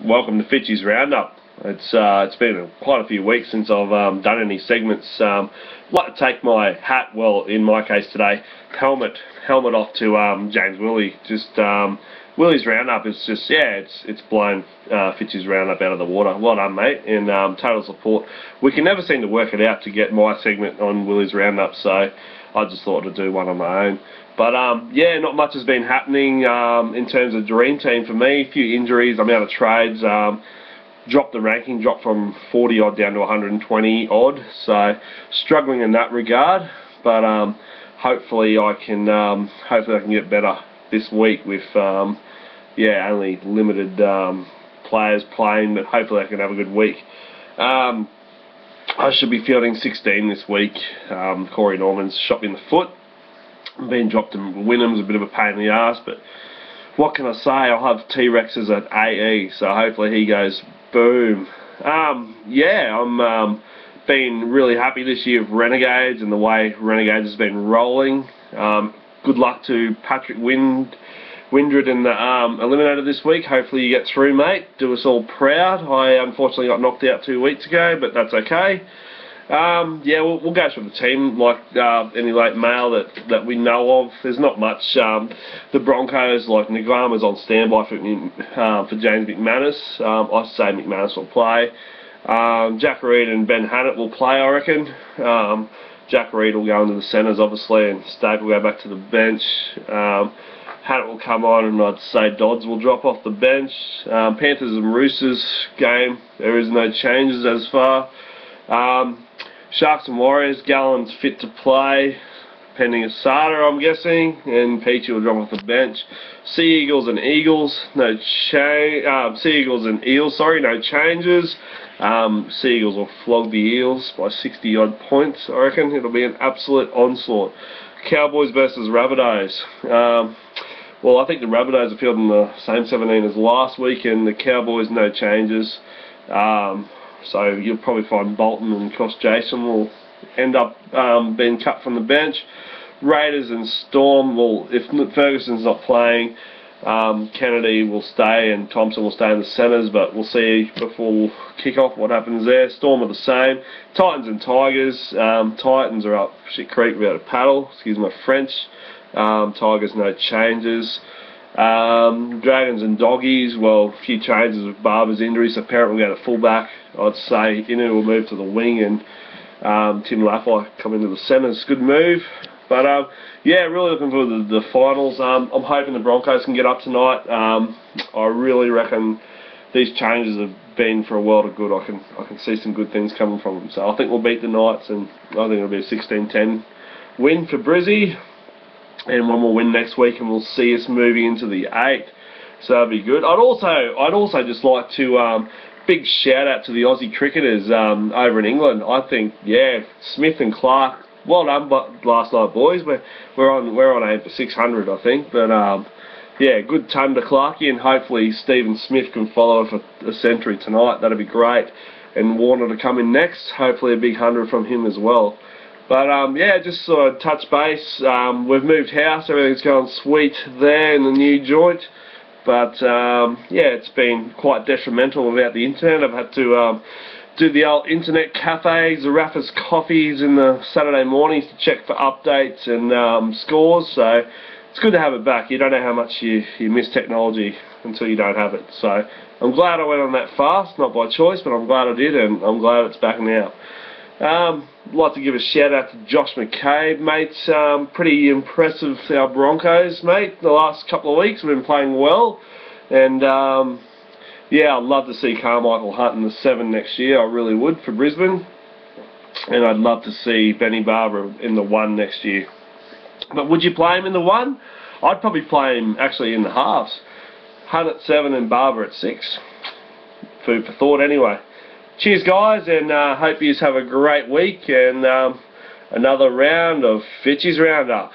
Welcome to Fitchy's Roundup. It's been quite a few weeks since I've done any segments. I'd like to take my hat, well, in my case today, helmet off to James Willie. Willie's Roundup is just, it's blown Fitchy's Roundup out of the water. Well done, mate, in total support. We can never seem to work it out to get my segment on Willie's Roundup, so I just thought to do one on my own. But not much has been happening in terms of Dream Team for me. A few injuries, I'm out of trades. Dropped the ranking, dropped from 40 odd down to 120 odd. So struggling in that regard. But hopefully I can get better this week with only limited players playing. But hopefully I can have a good week. I should be fielding 16 this week. Corey Norman's shot me in the foot. Being dropped to Wynnham's a bit of a pain in the ass, but what can I say? I'll have T-Rexes at AE, so hopefully he goes boom. I'm been really happy this year with Renegades and the way Renegades has been rolling. Good luck to Patrick Windred in the Eliminator this week. Hopefully you get through, mate. Do us all proud. I unfortunately got knocked out 2 weeks ago, but that's okay. We'll go through the team like any late mail that we know of. There's not much. The Broncos, like Nagama's on standby for James McManus. I say McManus will play. Jack Reed and Ben Hannett will play, I reckon. Jack Reed will go into the centres, obviously, and Stave will go back to the bench. Hannett will come on, and I'd say Dodds will drop off the bench. Panthers and Roosters game, there is no changes as far. Sharks and Warriors, Gallen's fit to play, pending Asada, I'm guessing, and Peachy will drop off the bench. Sea Eagles and Eagles, no changes. Sea Eagles will flog the Eels by 60 odd points, I reckon. It'll be an absolute onslaught. Cowboys versus Rabbitohs. I think the Rabbitohs are fielding the same 17 as last week, and the Cowboys no changes. So you'll probably find Bolton and Koss Jason will end up being cut from the bench. Raiders and Storm, if Ferguson's not playing, Kennedy will stay and Thompson will stay in the centres, but we'll see before kick off what happens there. Storm are the same. Titans and Tigers. Titans are up shit creek without a paddle, excuse my French. Tigers no changes. Dragons and Doggies, a few changes with Barber's injury, so Parrott will go to fullback. I'd say Inu will move to the wing and Tim Laffey come into the centres. Good move. But really looking forward to the finals. I'm hoping the Broncos can get up tonight. I really reckon these changes have been for a world of good. I can see some good things coming from them. So I think we'll beat the Knights, and I think it'll be a 16-10 win for Brizzy. And one more win next week, and we'll see us moving into the 8th. So that'll be good. I'd also just like to big shout out to the Aussie cricketers over in England. I think Smith and Clark. Well done, last night, boys. We're on aim for 600, I think. But good ton to Clarkie, and hopefully Stephen Smith can follow for a century tonight. That'd be great. And Warner to come in next. Hopefully a big 100 from him as well. But just sort of touch base. We've moved house, everything's going sweet there in the new joint. But it's been quite detrimental without the internet. I've had to do the old internet cafes, the Raffers coffees in the Saturday mornings to check for updates and scores. So it's good to have it back. You don't know how much you miss technology until you don't have it. So I'm glad I went on that fast, not by choice, but I'm glad I did, and I'm glad it's back now. I'd like to give a shout out to Josh McCabe, mate. Pretty impressive, our Broncos, mate. The last couple of weeks we've been playing well, and I'd love to see Carmichael Hunt in the 7 next year. I really would for Brisbane, and I'd love to see Benny Barber in the 1 next year. But would you play him in the 1? I'd probably play him actually in the halves. Hunt at 7 and Barber at 6. Food for thought, anyway. Cheers, guys, and hope you have a great week and another round of Fitchy's Roundup.